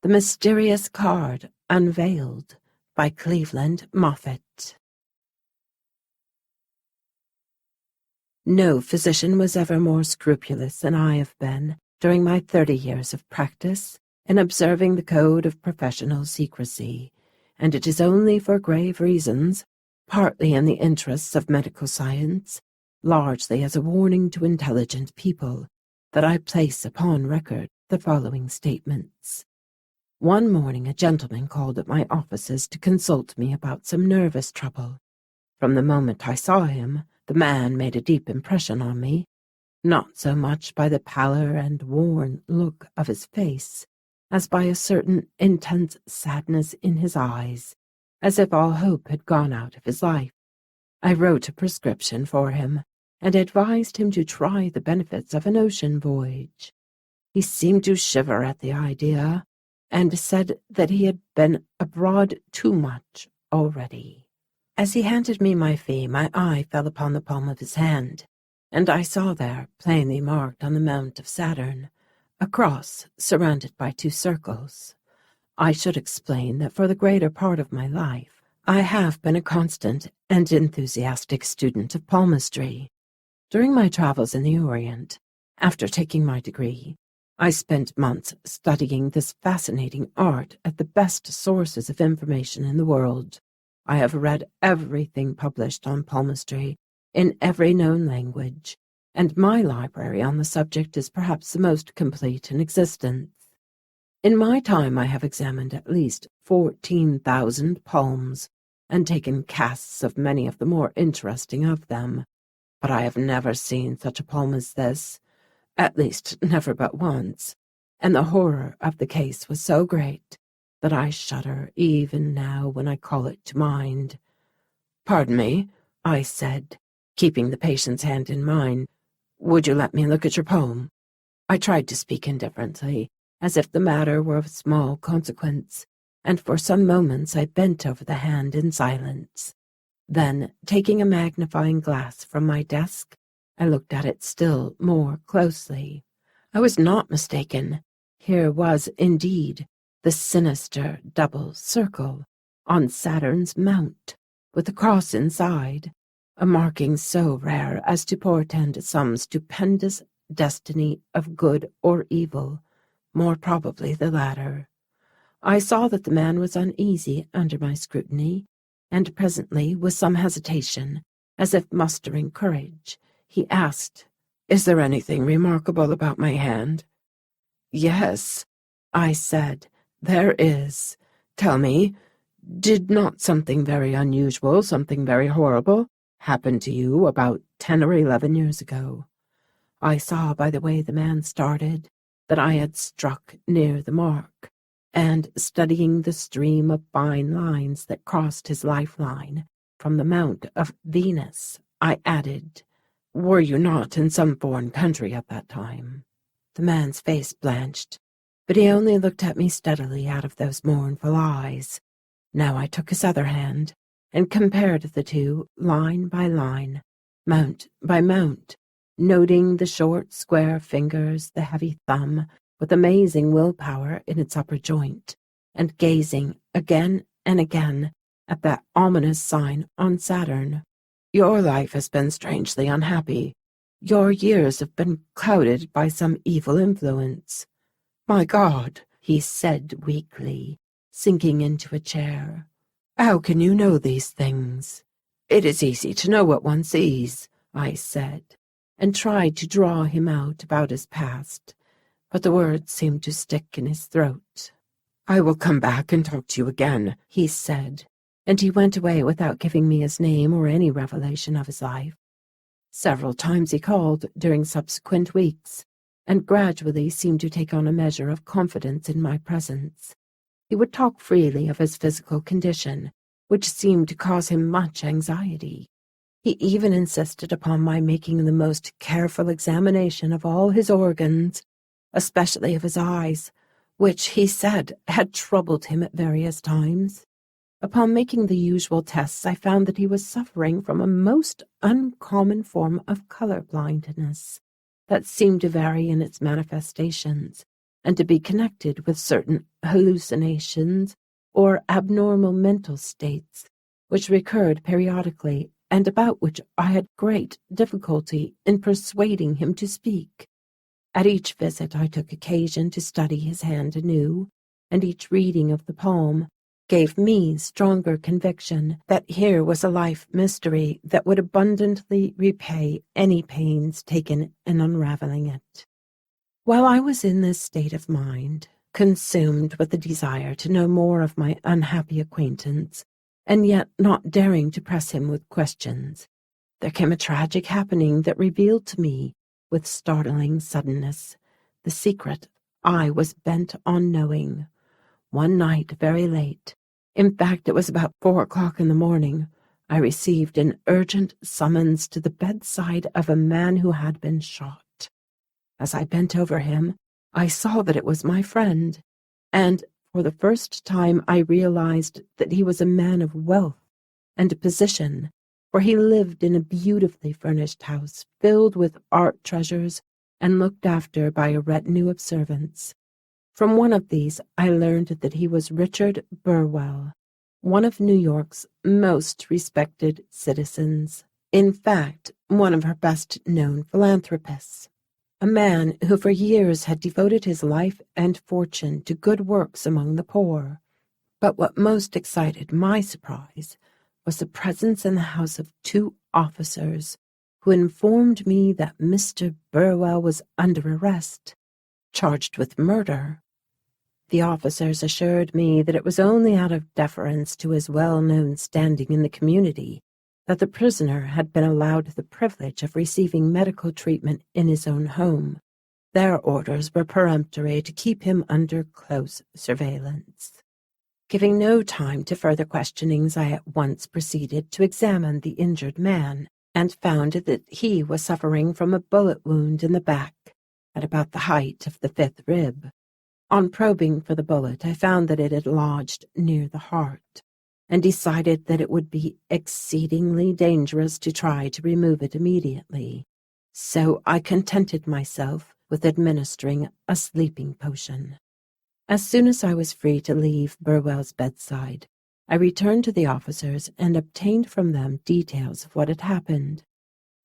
The Mysterious Card Unveiled by Cleveland Moffett. No physician was ever more scrupulous than I have been during my 30 years of practice in observing the code of professional secrecy, and it is only for grave reasons, partly in the interests of medical science, largely as a warning to intelligent people, that I place upon record the following statements. One morning a gentleman called at my offices to consult me about some nervous trouble. From the moment I saw him, the man made a deep impression on me, not so much by the pallor and worn look of his face, as by a certain intense sadness in his eyes, as if all hope had gone out of his life. I wrote a prescription for him, and advised him to try the benefits of an ocean voyage. He seemed to shiver at the idea, and said that he had been abroad too much already. As he handed me my fee, my eye fell upon the palm of his hand, and I saw there, plainly marked on the mount of Saturn, a cross surrounded by two circles. I should explain that for the greater part of my life, I have been a constant and enthusiastic student of palmistry. During my travels in the Orient, after taking my degree, I spent months studying this fascinating art at the best sources of information in the world. I have read everything published on palmistry in every known language, and my library on the subject is perhaps the most complete in existence. In my time I have examined at least 14,000 palms, and taken casts of many of the more interesting of them, but I have never seen such a palm as this. At least never but once, and the horror of the case was so great that I shudder even now when I call it to mind. "Pardon me," I said, keeping the patient's hand in mine. "Would you let me look at your palm?" I tried to speak indifferently, as if the matter were of small consequence, and for some moments I bent over the hand in silence. Then, taking a magnifying glass from my desk, I looked at it still more closely. I was not mistaken. Here was, indeed, the sinister double circle on Saturn's mount, with the cross inside, a marking so rare as to portend some stupendous destiny of good or evil, more probably the latter. I saw that the man was uneasy under my scrutiny, and presently, with some hesitation, as if mustering courage, he asked, "Is there anything remarkable about my hand?" "Yes," I said, "there is. Tell me, did not something very unusual, something very horrible, happen to you about 10 or 11 years ago?" I saw by the way the man started that I had struck near the mark, and studying the stream of fine lines that crossed his lifeline from the Mount of Venus, I added, "Were you not in some foreign country at that time?" The man's face blanched, but he only looked at me steadily out of those mournful eyes. Now I took his other hand, and compared the two line by line, mount by mount, noting the short, square fingers, the heavy thumb, with amazing willpower in its upper joint, and gazing again and again at that ominous sign on Saturn. "Your life has been strangely unhappy. Your years have been clouded by some evil influence." "My God," he said weakly, sinking into a chair. "How can you know these things?" "It is easy to know what one sees," I said, and tried to draw him out about his past, but the words seemed to stick in his throat. "I will come back and talk to you again," he said, and he went away without giving me his name or any revelation of his life. Several times he called during subsequent weeks, and gradually seemed to take on a measure of confidence in my presence. He would talk freely of his physical condition, which seemed to cause him much anxiety. He even insisted upon my making the most careful examination of all his organs, especially of his eyes, which, he said, had troubled him at various times. Upon making the usual tests, I found that he was suffering from a most uncommon form of color blindness that seemed to vary in its manifestations and to be connected with certain hallucinations or abnormal mental states, which recurred periodically and about which I had great difficulty in persuading him to speak. At each visit I took occasion to study his hand anew, and each reading of the palm gave me stronger conviction that here was a life mystery that would abundantly repay any pains taken in unraveling it. While I was in this state of mind, consumed with the desire to know more of my unhappy acquaintance, and yet not daring to press him with questions, there came a tragic happening that revealed to me, with startling suddenness, the secret I was bent on knowing. One night, very late, in fact it was about 4 o'clock in the morning, I received an urgent summons to the bedside of a man who had been shot. As I bent over him, I saw that it was my friend, and for the first time I realized that he was a man of wealth and position, for he lived in a beautifully furnished house filled with art treasures and looked after by a retinue of servants. From one of these I learned that he was Richard Burwell, one of New York's most respected citizens, in fact, one of her best-known philanthropists, a man who for years had devoted his life and fortune to good works among the poor. But what most excited my surprise was the presence in the house of 2 officers who informed me that Mr. Burwell was under arrest, charged with murder. The officers assured me that it was only out of deference to his well-known standing in the community that the prisoner had been allowed the privilege of receiving medical treatment in his own home. Their orders were peremptory to keep him under close surveillance. Giving no time to further questionings, I at once proceeded to examine the injured man, and found that he was suffering from a bullet wound in the back, at about the height of the 5th rib. On probing for the bullet, I found that it had lodged near the heart, and decided that it would be exceedingly dangerous to try to remove it immediately. So I contented myself with administering a sleeping potion. As soon as I was free to leave Burwell's bedside, I returned to the officers and obtained from them details of what had happened.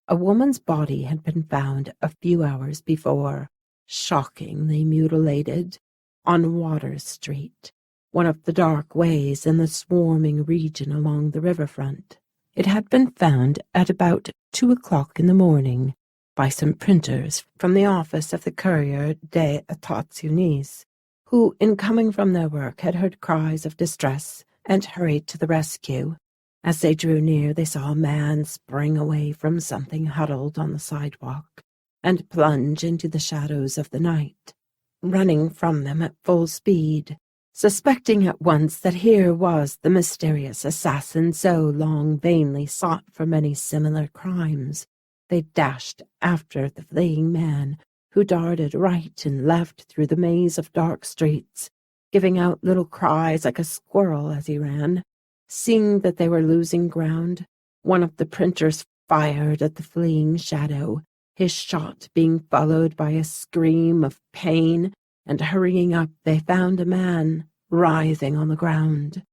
A woman's body had been found a few hours before, shockingly mutilated, on Water Street, one of the dark ways in the swarming region along the riverfront. It had been found at about 2 o'clock in the morning by some printers from the office of the Courrier des États-Unis, who, in coming from their work, had heard cries of distress and hurried to the rescue. As they drew near, they saw a man spring away from something huddled on the sidewalk and plunge into the shadows of the night, running from them at full speed. Suspecting at once that here was the mysterious assassin so long vainly sought for many similar crimes, they dashed after the fleeing man, who darted right and left through the maze of dark streets, giving out little cries like a squirrel as he ran. Seeing that they were losing ground, one of the printers fired at the fleeing shadow, his shot being followed by a scream of pain, and hurrying up they found a man writhing on the ground.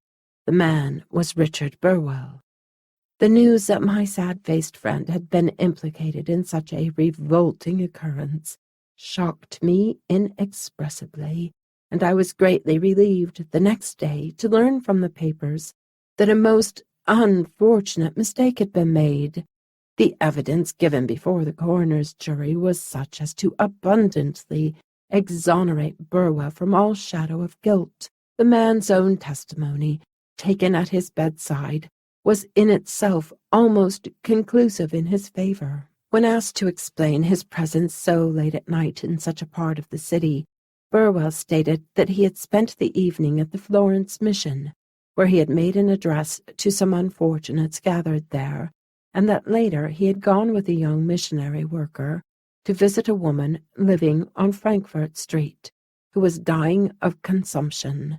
The man was Richard Burwell. The news that my sad-faced friend had been implicated in such a revolting occurrence shocked me inexpressibly, and I was greatly relieved the next day to learn from the papers that a most unfortunate mistake had been made. The evidence given before the coroner's jury was such as to abundantly exonerate Burwell from all shadow of guilt. The man's own testimony, taken at his bedside, was in itself almost conclusive in his favor. When asked to explain his presence so late at night in such a part of the city, Burwell stated that he had spent the evening at the Florence Mission, where he had made an address to some unfortunates gathered there, and that later he had gone with a young missionary worker to visit a woman living on Frankfurt Street, who was dying of consumption.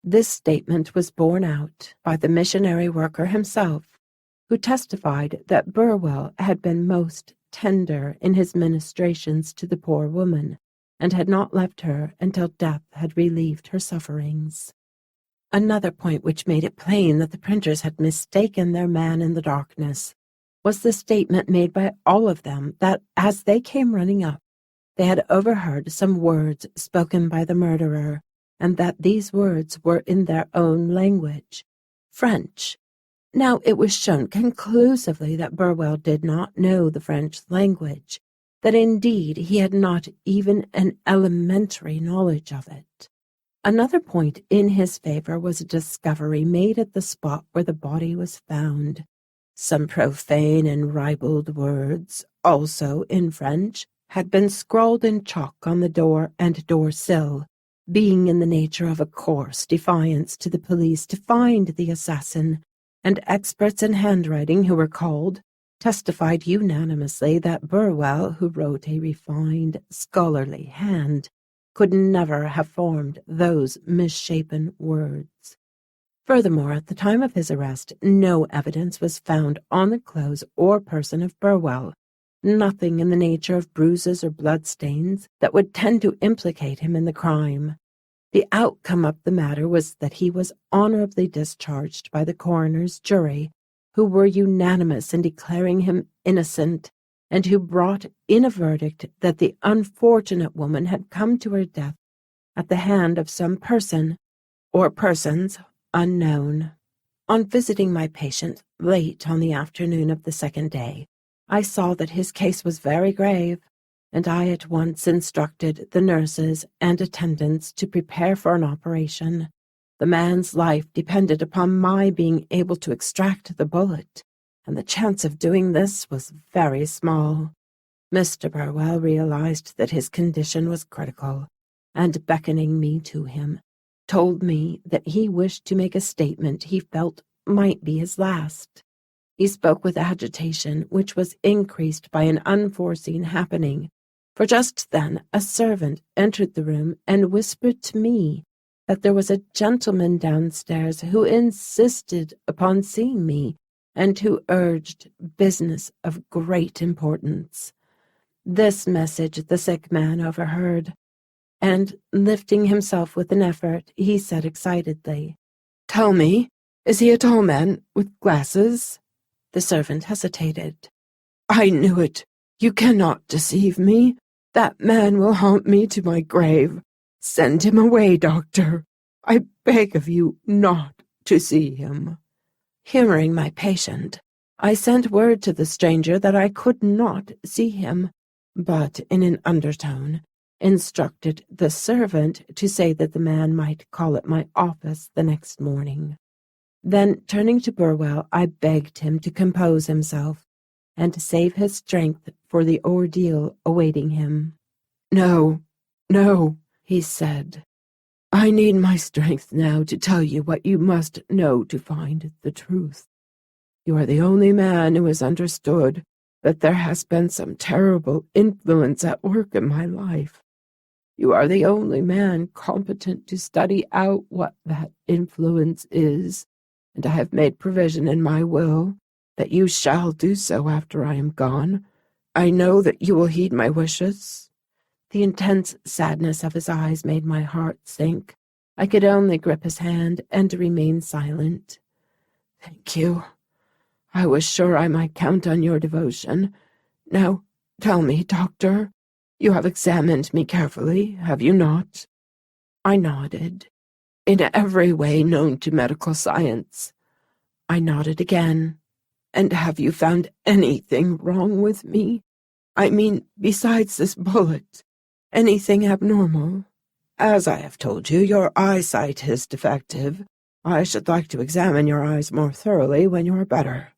This statement was borne out by the missionary worker himself, who testified that Burwell had been most tender in his ministrations to the poor woman, and had not left her until death had relieved her sufferings. Another point which made it plain that the printers had mistaken their man in the darkness was the statement made by all of them that, as they came running up, they had overheard some words spoken by the murderer, and that these words were in their own language, French. Now it was shown conclusively that Burwell did not know the French language, that indeed he had not even an elementary knowledge of it. Another point in his favor was a discovery made at the spot where the body was found. Some profane and ribald words, also in French, had been scrawled in chalk on the door and door-sill, being in the nature of a coarse defiance to the police to find the assassin, and experts in handwriting who were called testified unanimously that Burwell, who wrote a refined, scholarly hand, could never have formed those misshapen words. Furthermore, at the time of his arrest, no evidence was found on the clothes or person of Burwell, nothing in the nature of bruises or bloodstains that would tend to implicate him in the crime. The outcome of the matter was that he was honorably discharged by the coroner's jury, who were unanimous in declaring him innocent, and who brought in a verdict that the unfortunate woman had come to her death at the hand of some person or persons unknown. On visiting my patient late on the afternoon of the second day, I saw that his case was very grave, and I at once instructed the nurses and attendants to prepare for an operation. The man's life depended upon my being able to extract the bullet, and the chance of doing this was very small. Mr. Burwell realized that his condition was critical, and beckoning me to him, told me that he wished to make a statement he felt might be his last. He spoke with agitation, which was increased by an unforeseen happening, for just then a servant entered the room and whispered to me that there was a gentleman downstairs who insisted upon seeing me and who urged business of great importance. This message the sick man overheard, and, lifting himself with an effort, he said excitedly, "Tell me, is he a tall man with glasses?" The servant hesitated. "I knew it. You cannot deceive me. That man will haunt me to my grave. Send him away, doctor. I beg of you not to see him." Humoring my patient, I sent word to the stranger that I could not see him, but in an undertone instructed the servant to say that the man might call at my office the next morning. Then, turning to Burwell, I begged him to compose himself and to save his strength for the ordeal awaiting him. No, he said. "I need my strength now to tell you what you must know to find the truth. You are the only man who has understood that there has been some terrible influence at work in my life. You are the only man competent to study out what that influence is, and I have made provision in my will that you shall do so after I am gone. I know that you will heed my wishes." The intense sadness of his eyes made my heart sink. I could only grip his hand and remain silent. "Thank you. I was sure I might count on your devotion. Now, tell me, doctor, you have examined me carefully, have you not?" I nodded. "In every way known to medical science." I nodded again. "And have you found anything wrong with me? I mean, besides this bullet, anything abnormal? As I have told you, your eyesight is defective. I should like to examine your eyes more thoroughly when you are better."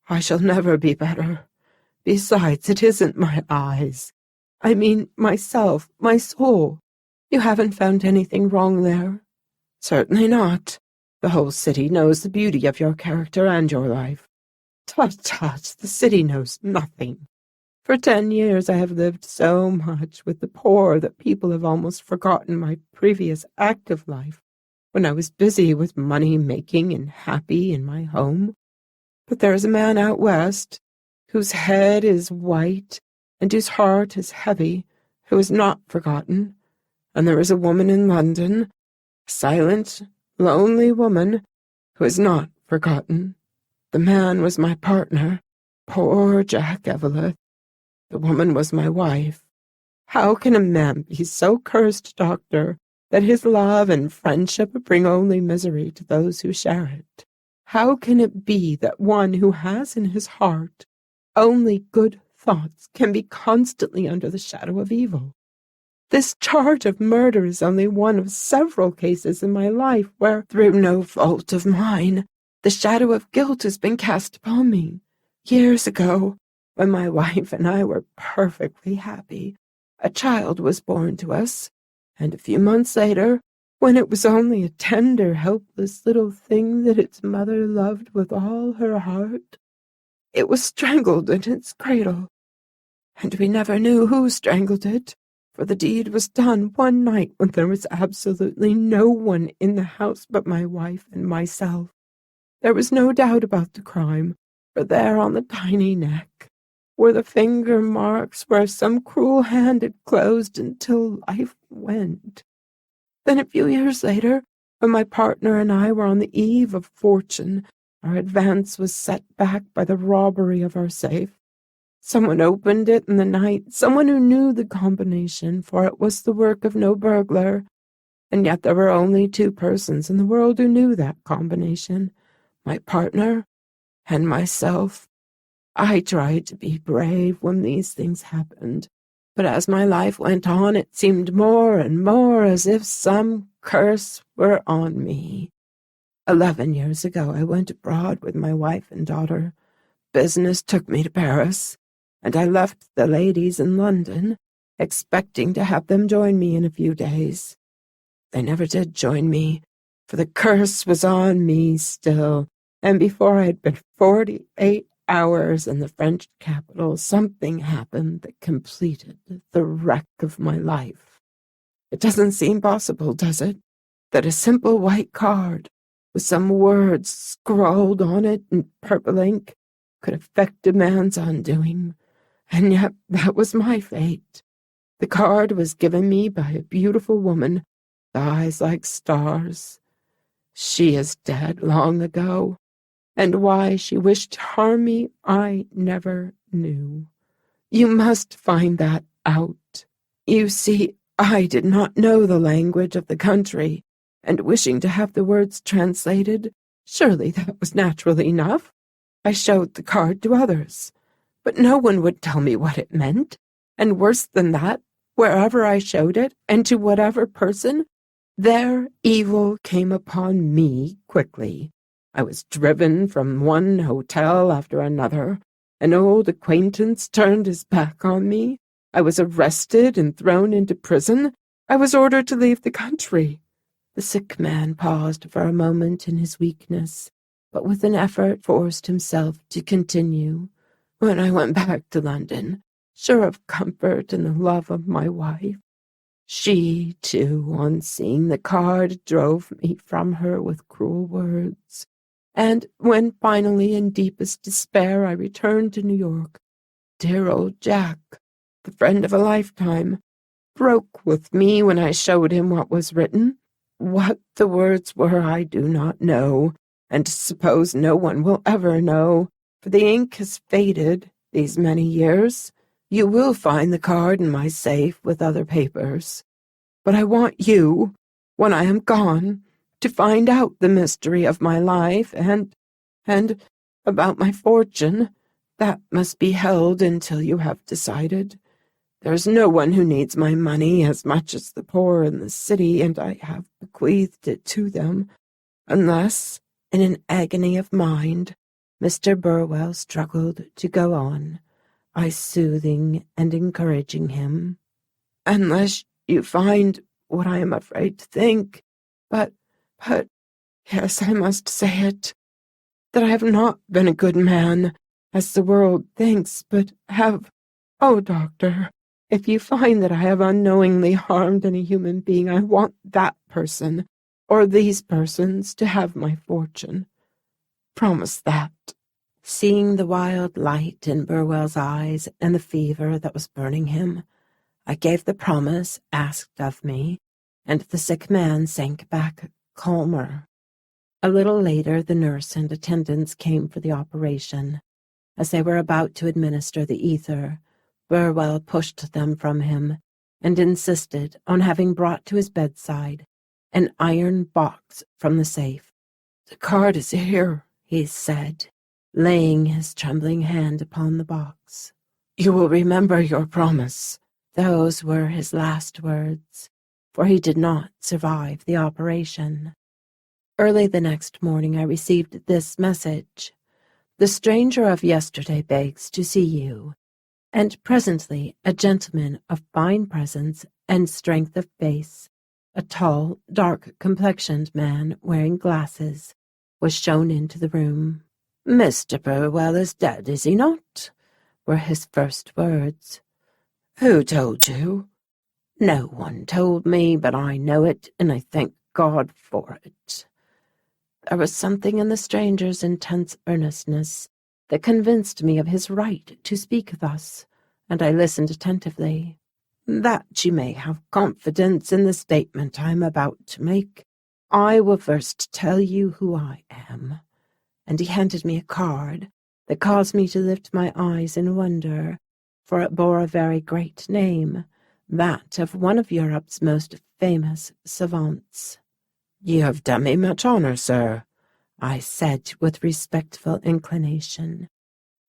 "I shall never be better. Besides, it isn't my eyes. I mean myself, my soul. You haven't found anything wrong there?" "Certainly not. The whole city knows the beauty of your character and your life." "Tut, tut, the city knows nothing. For 10 years I have lived so much with the poor that people have almost forgotten my previous active life, when I was busy with money-making and happy in my home. But there is a man out west, whose head is white and whose heart is heavy, who is not forgotten, and there is a woman in London, a silent, lonely woman, who is not forgotten. The man was my partner, poor Jack Eveleth. The woman was my wife. How can a man be so cursed, Doctor, that his love and friendship bring only misery to those who share it? How can it be that one who has in his heart only good thoughts can be constantly under the shadow of evil? This charge of murder is only one of several cases in my life where, through no fault of mine, the shadow of guilt has been cast upon me. Years ago, when my wife and I were perfectly happy, a child was born to us, and a few months later, when it was only a tender, helpless little thing that its mother loved with all her heart, it was strangled in its cradle. And we never knew who strangled it, for the deed was done one night when there was absolutely no one in the house but my wife and myself. There was no doubt about the crime, for there on the tiny neck were the finger marks where some cruel hand had closed until life went. Then a few years later, when my partner and I were on the eve of fortune, our advance was set back by the robbery of our safe. Someone opened it in the night, someone who knew the combination, for it was the work of no burglar. And yet there were only two persons in the world who knew that combination, my partner and myself. I tried to be brave when these things happened, but as my life went on, it seemed more and more as if some curse were on me. 11 years ago, I went abroad with my wife and daughter. Business took me to Paris, and I left the ladies in London, expecting to have them join me in a few days. They never did join me, for the curse was on me still, and before I had been 48 hours in the French capital, something happened that completed the wreck of my life. It doesn't seem possible, does it, that a simple white card with some words scrawled on it in purple ink could effect a man's undoing, and yet that was my fate. The card was given me by a beautiful woman, with eyes like stars. She is dead long ago, and why she wished to harm me I never knew. You must find that out. You see, I did not know the language of the country, and wishing to have the words translated, surely that was natural enough. I showed the card to others, but no one would tell me what it meant, and worse than that, wherever I showed it, and to whatever person, their evil came upon me quickly. I was driven from one hotel after another. An old acquaintance turned his back on me. I was arrested and thrown into prison. I was ordered to leave the country. The sick man paused for a moment in his weakness, but with an effort forced himself to continue. When I went back to London, sure of comfort and the love of my wife, she, too, on seeing the card, drove me from her with cruel words. And when finally, in deepest despair, I returned to New York, dear old Jack, the friend of a lifetime, broke with me when I showed him what was written. What the words were I do not know, and suppose no one will ever know, for the ink has faded these many years. You will find the card in my safe with other papers. But I want you, when I am gone, to find out the mystery of my life and about my fortune. That must be held until you have decided. There is no one who needs my money as much as the poor in the city, and I have bequeathed it to them, unless, in an agony of mind, Mr. Burwell struggled to go on, I soothing and encouraging him. Unless you find what I am afraid to think, but, yes, I must say it, that I have not been a good man, as the world thinks, but have, oh, doctor, if you find that I have unknowingly harmed any human being, I want that person, or these persons, to have my fortune. Promise that. Seeing the wild light in Burwell's eyes and the fever that was burning him, I gave the promise asked of me, and the sick man sank back calmer. A little later, the nurse and attendants came for the operation. As they were about to administer the ether, Burwell pushed them from him and insisted on having brought to his bedside an iron box from the safe. "The card is here," he said, laying his trembling hand upon the box. "You will remember your promise." Those were his last words, for he did not survive the operation. Early the next morning I received this message: "The stranger of yesterday begs to see you." And presently a gentleman of fine presence and strength of face, a tall, dark-complexioned man wearing glasses, was shown into the room. "Mr. Burwell is dead, is he not?" were his first words. "Who told you?" "No one told me, but I know it, and I thank God for it." There was something in the stranger's intense earnestness that convinced me of his right to speak thus, and I listened attentively. "That you may have confidence in the statement I am about to make, I will first tell you who I am." And he handed me a card that caused me to lift my eyes in wonder, for it bore a very great name, that of one of Europe's most famous savants. "You have done me much honor, sir," I said with respectful inclination.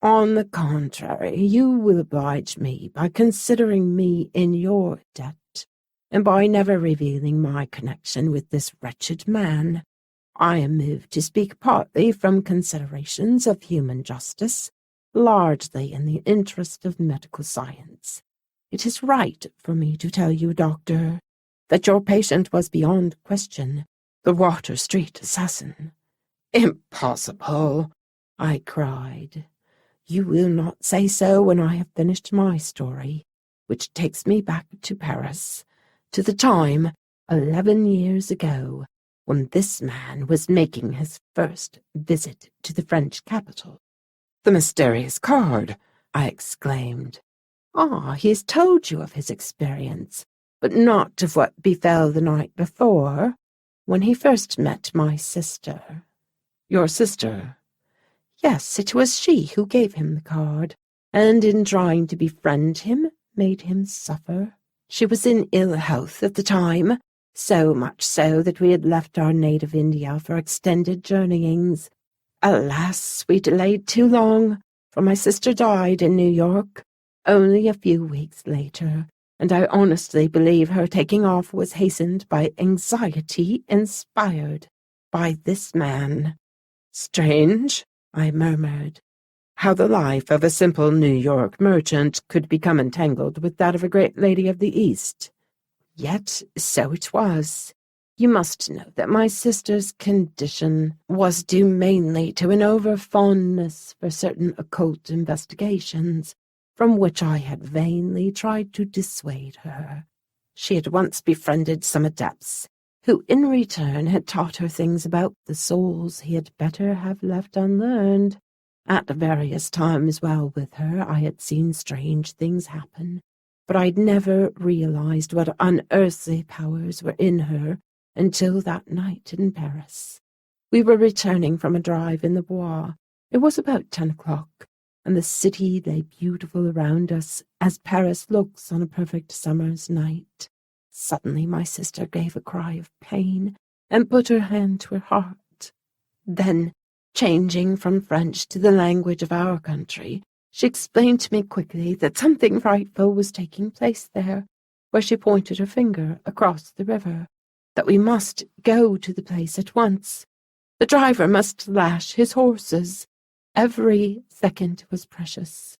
"On the contrary, you will oblige me by considering me in your debt, and by never revealing my connection with this wretched man. I am moved to speak partly from considerations of human justice, largely in the interest of medical science. It is right for me to tell you, doctor, that your patient was beyond question the Water Street assassin." "Impossible!" I cried. "You will not say so when I have finished my story, which takes me back to Paris, to the time, 11 years ago, when this man was making his first visit to the French capital." "The mysterious card!" I exclaimed. "Ah, he has told you of his experience, but not of what befell the night before, when he first met my sister." "Your sister?" "Yes, it was she who gave him the card, and in trying to befriend him, made him suffer. She was in ill health at the time, so much so that we had left our native India for extended journeyings. Alas, we delayed too long, for my sister died in New York only a few weeks later, and I honestly believe her taking off was hastened by anxiety inspired by this man." "Strange," I murmured, "how the life of a simple New York merchant could become entangled with that of a great lady of the East." "Yet so it was. You must know that my sister's condition was due mainly to an over-fondness for certain occult investigations, from which I had vainly tried to dissuade her. She had once befriended some adepts, who in return had taught her things about the souls he had better have left unlearned. At various times while with her I had seen strange things happen, but I'd never realized what unearthly powers were in her until that night in Paris. We were returning from a drive in the Bois. It was about 10 o'clock, and the city lay beautiful around us, as Paris looks on a perfect summer's night. Suddenly my sister gave a cry of pain and put her hand to her heart. Then, changing from French to the language of our country, she explained to me quickly that something frightful was taking place there, where she pointed her finger across the river, that we must go to the place at once. The driver must lash his horses. Every second was precious.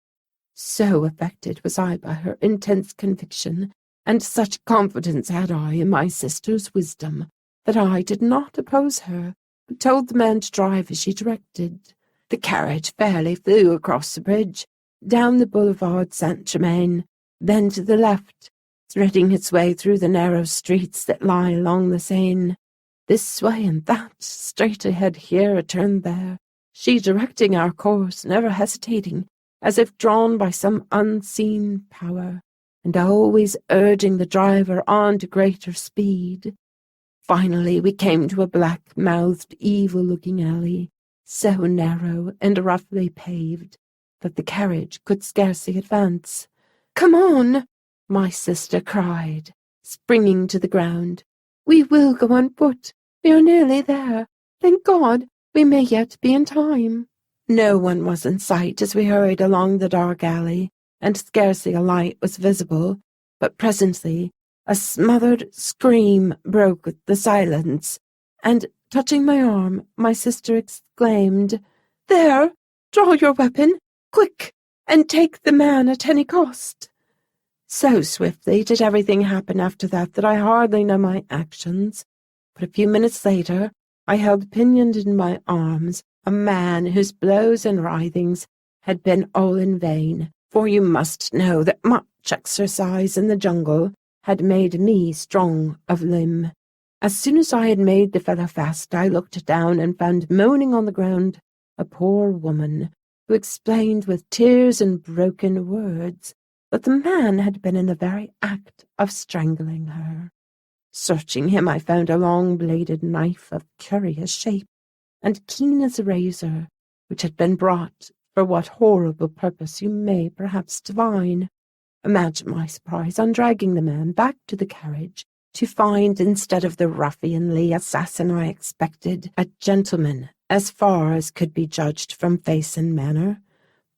So affected was I by her intense conviction, and such confidence had I in my sister's wisdom, that I did not oppose her, but told the man to drive as she directed. The carriage fairly flew across the bridge, down the boulevard Saint-Germain, then to the left, threading its way through the narrow streets that lie along the Seine. This way and that, straight ahead here, a turn there, she directing our course, never hesitating, as if drawn by some unseen power. and always urging the driver on to greater speed. Finally, we came to a black-mouthed, evil-looking alley, so narrow and roughly paved that the carriage could scarcely advance. "Come on!" my sister cried, springing to the ground. "We will go on foot. We are nearly there. Thank God, we may yet be in time." No one was in sight as we hurried along the dark alley, and scarcely a light was visible, but presently a smothered scream broke the silence, and, touching my arm, my sister exclaimed, "There! Draw your weapon, quick, and take the man at any cost." So swiftly did everything happen after that I hardly know my actions, but a few minutes later I held pinioned in my arms a man whose blows and writhings had been all in vain, for you must know that much exercise in the jungle had made me strong of limb. As soon as I had made the fellow fast, I looked down and found moaning on the ground a poor woman, who explained with tears and broken words that the man had been in the very act of strangling her. Searching him, I found a long-bladed knife of curious shape and keen as a razor, which had been brought for what horrible purpose you may perhaps divine. Imagine my surprise on dragging the man back to the carriage to find, instead of the ruffianly assassin I expected, a gentleman as far as could be judged from face and manner,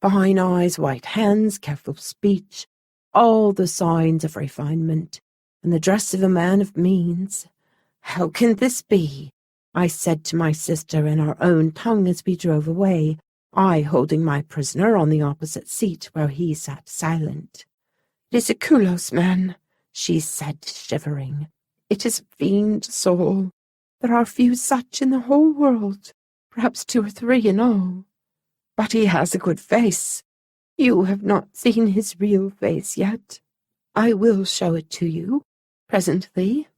fine eyes, white hands, careful speech, all the signs of refinement, and the dress of a man of means. "How can this be?" I said to my sister in our own tongue as we drove away, I holding my prisoner on the opposite seat where he sat silent. "It is a scrupulous man," she said, shivering. "It is a fiend soul. There are few such in the whole world, perhaps 2 or 3 in all. But he has a good face. You have not seen his real face yet. I will show it to you presently."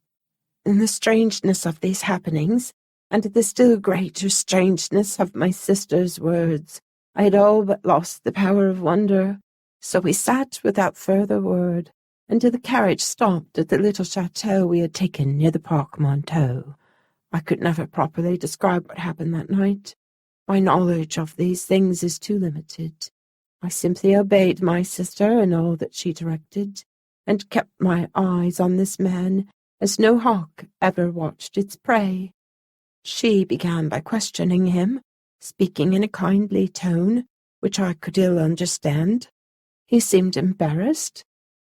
In the strangeness of these happenings, and the still greater strangeness of my sister's words, I had all but lost the power of wonder. So we sat without further word until the carriage stopped at the little chateau we had taken near the Parc Monceau. I could never properly describe what happened that night. My knowledge of these things is too limited. I simply obeyed my sister in all that she directed, and kept my eyes on this man as no hawk ever watched its prey. She began by questioning him, speaking in a kindly tone, which I could ill understand. He seemed embarrassed,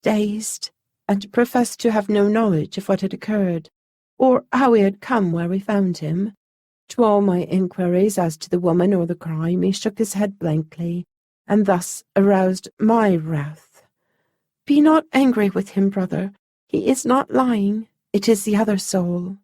dazed, and professed to have no knowledge of what had occurred, or how he had come where we found him. To all my inquiries as to the woman or the crime, he shook his head blankly, and thus aroused my wrath. "Be not angry with him, brother. He is not lying. It is the other soul."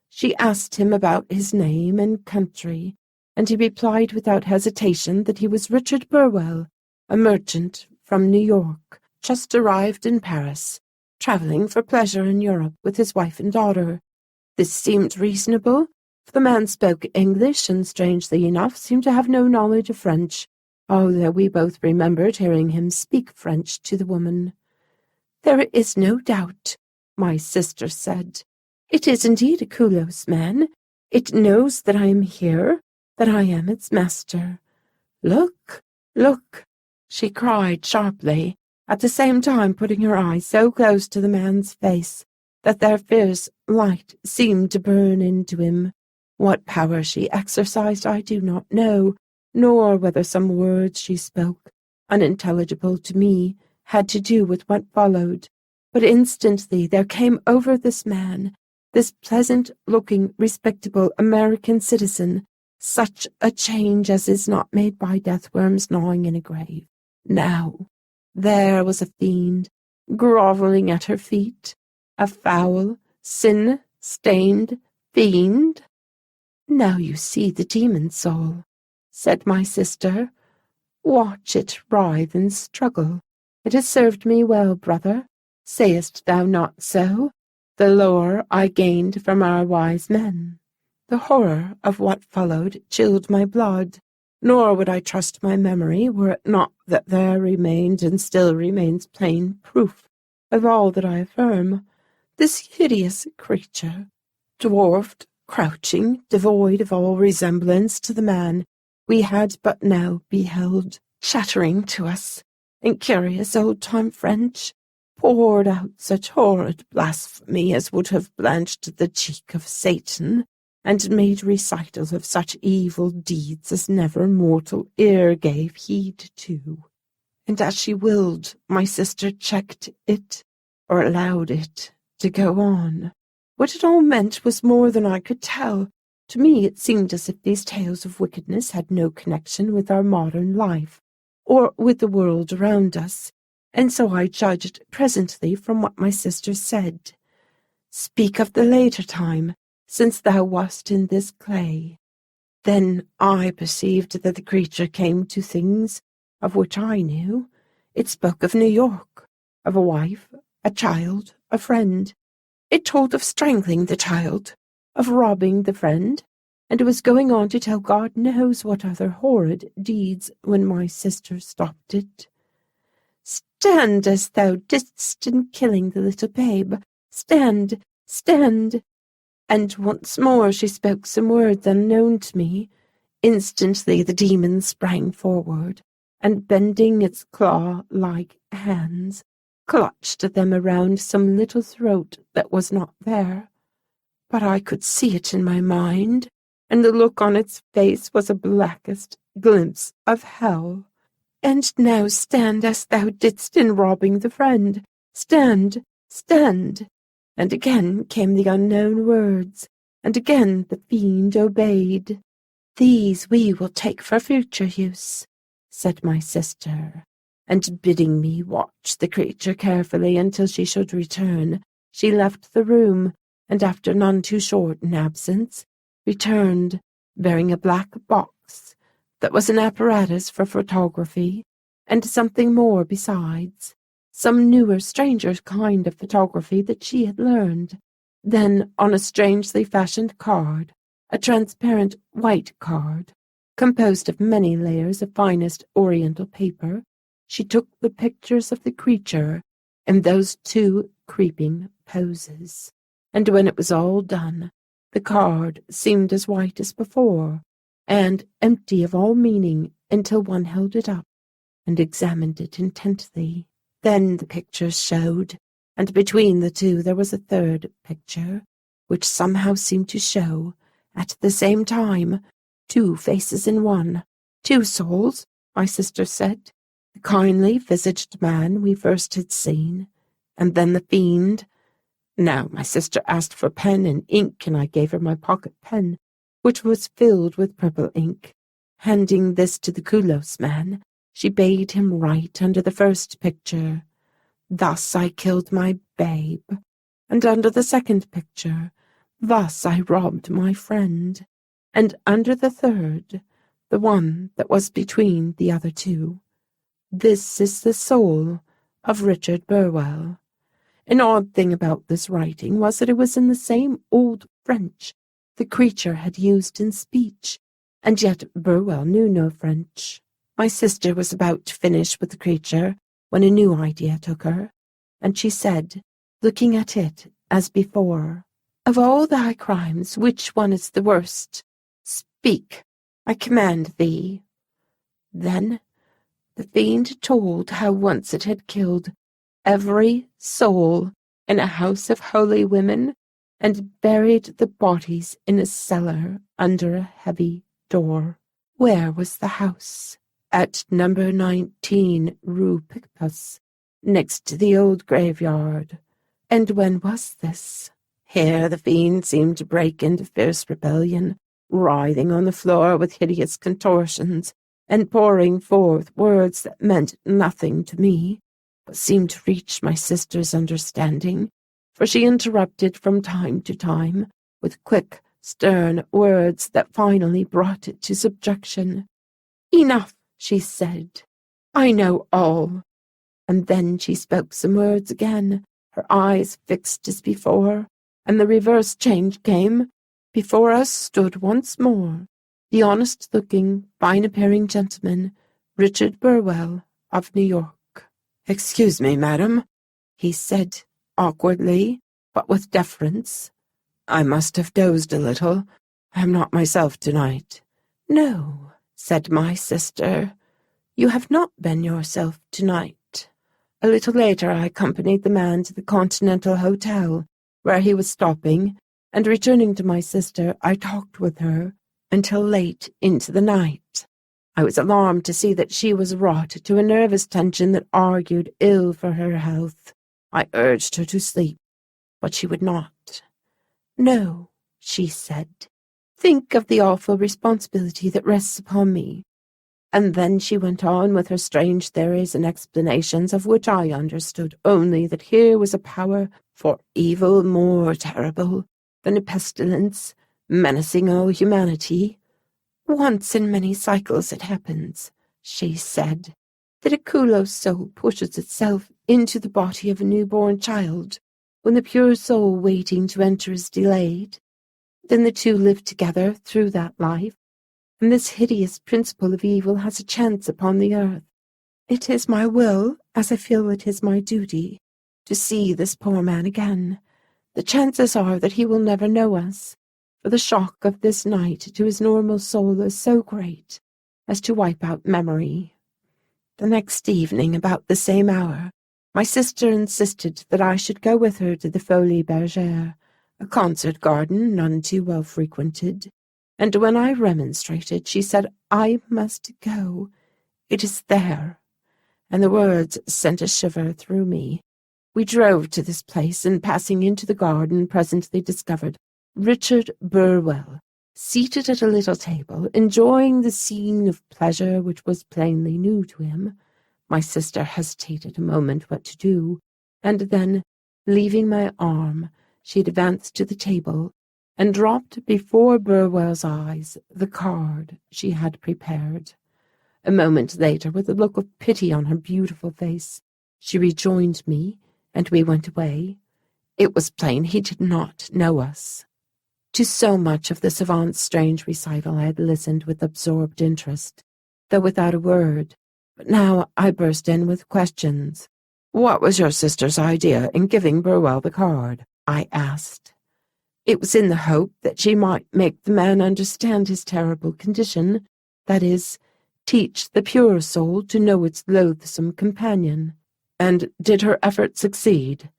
She asked him about his name and country, and he replied without hesitation that he was Richard Burwell, a merchant from New York, just arrived in Paris, travelling for pleasure in Europe with his wife and daughter. This seemed reasonable, for the man spoke English and, strangely enough, seemed to have no knowledge of French, although we both remembered hearing him speak French to the woman. "There is no doubt," my sister said. "It is indeed a scrupulous man. It knows that I am here, that I am its master. Look, look," she cried sharply, at the same time putting her eyes so close to the man's face that their fierce light seemed to burn into him. What power she exercised I do not know, nor whether some words she spoke, unintelligible to me, had to do with what followed. But instantly there came over this man, this pleasant-looking, respectable American citizen, such a change as is not made by death-worms gnawing in a grave. Now, there was a fiend, grovelling at her feet, a foul, sin-stained fiend. "Now you see the demon soul," said my sister. "Watch it writhe and struggle. It has served me well, brother. Sayest thou not so? The lore I gained from our wise men." The horror of what followed chilled my blood, nor would I trust my memory were it not that there remained and still remains plain proof of all that I affirm. This hideous creature, dwarfed, crouching, devoid of all resemblance to the man we had but now beheld, chattering to us in curious old-time French, poured out such horrid blasphemy as would have blanched the cheek of Satan, and made recital of such evil deeds as never mortal ear gave heed to. And as she willed, my sister checked it, or allowed it, to go on. What it all meant was more than I could tell. To me it seemed as if these tales of wickedness had no connection with our modern life, or with the world around us, and so I judged presently from what my sister said. Speak of the later time, since thou wast in this clay. Then I perceived that the creature came to things of which I knew. It spoke of New York, of a wife, a child, a friend. It told of strangling the child, of robbing the friend, and it was going on to tell God knows what other horrid deeds when my sister stopped it. Stand as thou didst in killing the little babe. Stand, stand. And once more she spoke some words unknown to me. Instantly the demon sprang forward, and bending its claw-like hands, clutched them around some little throat that was not there. But I could see it in my mind, and the look on its face was a blackest glimpse of hell. And now stand as thou didst in robbing the friend. Stand, stand. And again came the unknown words, and again the fiend obeyed. These we will take for future use, said my sister, and bidding me watch the creature carefully until she should return, she left the room, and after none too short an absence, returned, bearing a black box that was an apparatus for photography, and something more besides, some newer, stranger kind of photography that she had learned. Then, on a strangely fashioned card, a transparent white card, composed of many layers of finest oriental paper, she took the pictures of the creature in those two creeping poses. And when it was all done, the card seemed as white as before, and empty of all meaning until one held it up and examined it intently. Then the pictures showed, and between the two there was a third picture, which somehow seemed to show, at the same time, two faces in one, two souls, my sister said, the kindly-visaged man we first had seen, and then the fiend. Now my sister asked for pen and ink, and I gave her my pocket pen, which was filled with purple ink. Handing this to the Culos man, she bade him write under the first picture, "Thus I killed my babe," and under the second picture, "Thus I robbed my friend," and under the third, the one that was between the other two, "This is the soul of Richard Burwell." An odd thing about this writing was that it was in the same old French the creature had used in speech, and yet Burwell knew no French. My sister was about to finish with the creature when a new idea took her, and she said, looking at it as before, "Of all thy crimes, which one is the worst? Speak, I command thee." Then the fiend told how once it had killed every soul in a house of holy women, and buried the bodies in a cellar under a heavy door. Where was the house? At number 19 Rue Picpus, next to the old graveyard. And when was this? Here the fiend seemed to break into fierce rebellion, writhing on the floor with hideous contortions, and pouring forth words that meant nothing to me, but seemed to reach my sister's understanding, for she interrupted from time to time with quick, stern words that finally brought it to subjection. "Enough," she said. "I know all." And then she spoke some words again, her eyes fixed as before, and the reverse change came. Before us stood once more the honest-looking, fine-appearing gentleman, Richard Burwell of New York. "Excuse me, madam," he said awkwardly, but with deference. I must have dozed a little. I am not myself tonight. No, said my sister, you have not been yourself tonight. A little later I accompanied the man to the Continental Hotel, where he was stopping, and returning to my sister, I talked with her until late into the night. I was alarmed to see that she was wrought to a nervous tension that argued ill for her health. I urged her to sleep, but she would not. No, she said, think of the awful responsibility that rests upon me. And then she went on with her strange theories and explanations, of which I understood only that here was a power for evil more terrible than a pestilence menacing all humanity. Once in many cycles it happens, she said, that a kulos soul pushes itself into the body of a newborn child when the pure soul waiting to enter is delayed. Then the two live together through that life, and this hideous principle of evil has a chance upon the earth. It is my will, as I feel it is my duty, to see this poor man again. The chances are that he will never know us, for the shock of this night to his normal soul is so great as to wipe out memory. The next evening, about the same hour, my sister insisted that I should go with her to the Folies Bergère, a concert garden none too well frequented, and when I remonstrated, she said, I must go. It is there. And the words sent a shiver through me. We drove to this place, and passing into the garden, presently discovered Richard Burwell, seated at a little table, enjoying the scene of pleasure which was plainly new to him. My sister hesitated a moment what to do, and then, leaving my arm, she advanced to the table, and dropped before Burwell's eyes the card she had prepared. A moment later, with a look of pity on her beautiful face, she rejoined me, and we went away. It was plain he did not know us. To so much of the savant's strange recital I had listened with absorbed interest, though without a word, but now I burst in with questions. What was your sister's idea in giving Burwell the card? I asked. It was in the hope that she might make the man understand his terrible condition, that is, teach the pure soul to know its loathsome companion. And did her effort succeed?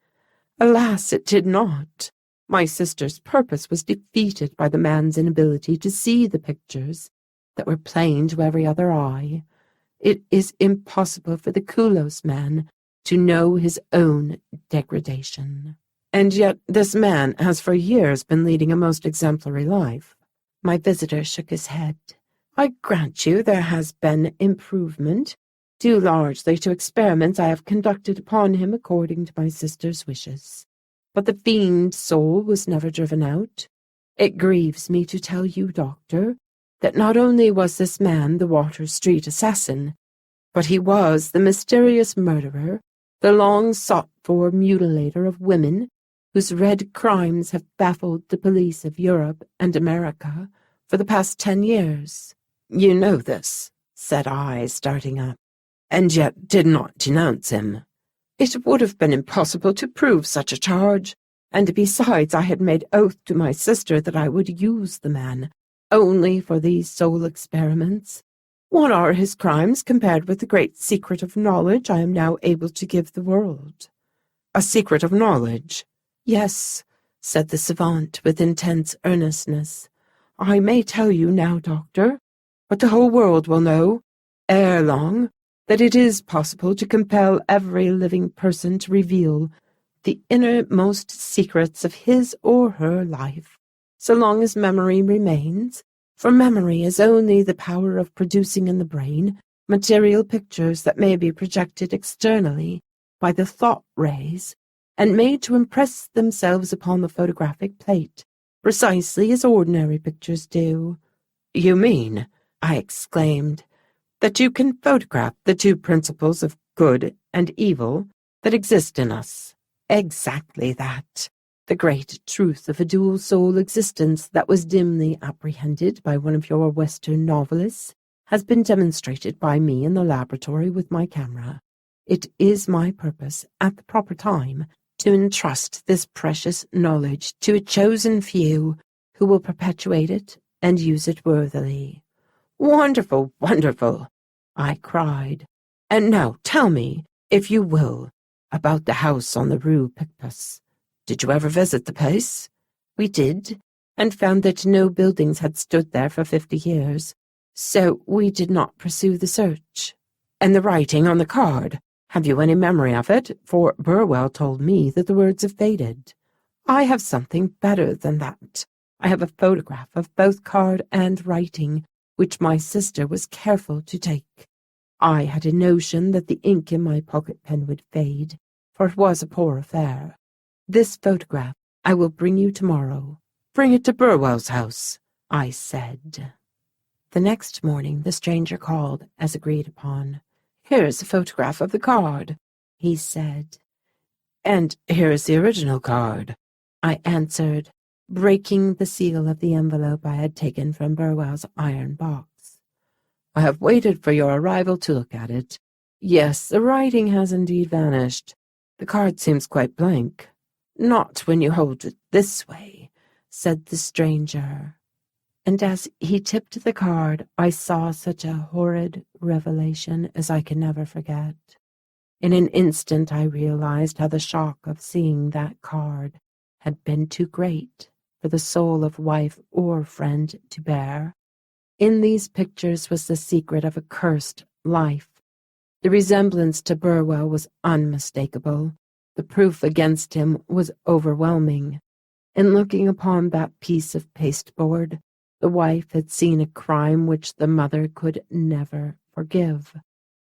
Alas, it did not. My sister's purpose was defeated by the man's inability to see the pictures that were plain to every other eye. It is impossible for the kulos man to know his own degradation. And yet this man has for years been leading a most exemplary life. My visitor shook his head. I grant you there has been improvement, due largely to experiments I have conducted upon him according to my sister's wishes. But the fiend soul was never driven out. It grieves me to tell you, Doctor, that not only was this man the Water Street assassin, but he was the mysterious murderer, the long-sought-for mutilator of women, whose red crimes have baffled the police of Europe and America for the past 10 years. You know this, said I, starting up, and yet did not denounce him. It would have been impossible to prove such a charge, and besides I had made oath to my sister that I would use the man only for these soul experiments. What are his crimes compared with the great secret of knowledge I am now able to give the world? A secret of knowledge? Yes, said the savant with intense earnestness. I may tell you now, Doctor, but the whole world will know, ere long, that it is possible to compel every living person to reveal the innermost secrets of his or her life, so long as memory remains, for memory is only the power of producing in the brain material pictures that may be projected externally by the thought rays and made to impress themselves upon the photographic plate, precisely as ordinary pictures do. You mean, I exclaimed, that you can photograph the two principles of good and evil that exist in us? Exactly that. The great truth of a dual soul existence that was dimly apprehended by one of your Western novelists has been demonstrated by me in the laboratory with my camera. It is my purpose, at the proper time, to entrust this precious knowledge to a chosen few who will perpetuate it and use it worthily." "Wonderful, wonderful!" I cried. "And now tell me, if you will, about the house on the Rue Picpus. Did you ever visit the place?" "We did, and found that no buildings had stood there for 50 years, so we did not pursue the search." "And the writing on the card? Have you any memory of it? For Burwell told me that the words have faded." "I have something better than that. I have a photograph of both card and writing, which my sister was careful to take. I had a notion that the ink in my pocket pen would fade, for it was a poor affair. This photograph I will bring you tomorrow." "Bring it to Burwell's house," I said. The next morning the stranger called, as agreed upon. "Here is a photograph of the card," he said. "And here is the original card," I answered, breaking the seal of the envelope I had taken from Burwell's iron box. "I have waited for your arrival to look at it. Yes, the writing has indeed vanished. The card seems quite blank." "Not when you hold it this way," said the stranger. And as he tipped the card, I saw such a horrid revelation as I can never forget. In an instant I realized how the shock of seeing that card had been too great for the soul of wife or friend to bear. In these pictures was the secret of a cursed life. The resemblance to Burwell was unmistakable. The proof against him was overwhelming. In looking upon that piece of pasteboard, the wife had seen a crime which the mother could never forgive.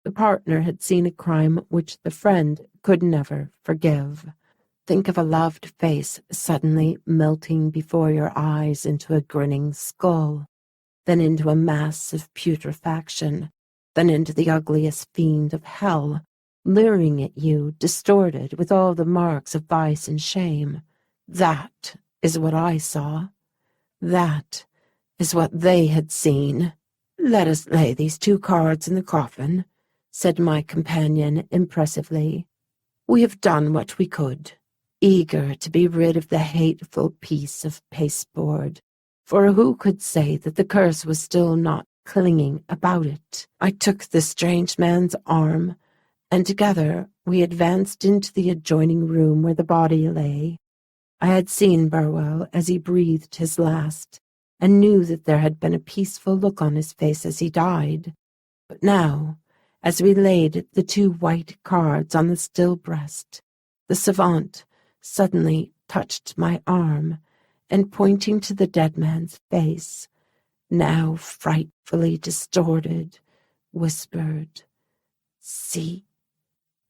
The partner had seen a crime which the friend could never forgive. Think of a loved face suddenly melting before your eyes into a grinning skull, then into a mass of putrefaction, then into the ugliest fiend of hell, leering at you, distorted with all the marks of vice and shame. That is what I saw. That is what they had seen. "Let us lay these 2 cards in the coffin," said my companion impressively. "We have done what we could." Eager to be rid of the hateful piece of pasteboard, for who could say that the curse was still not clinging about it, I took the strange man's arm, and together we advanced into the adjoining room where the body lay. I had seen Burwell as he breathed his last, and knew that there had been a peaceful look on his face as he died. But now, as we laid the 2 white cards on the still breast, the savant suddenly touched my arm, and pointing to the dead man's face, now frightfully distorted, whispered, "See,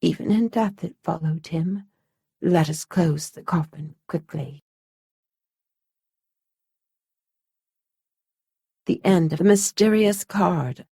even in death it followed him. Let us close the coffin quickly." The end of The Mysterious Card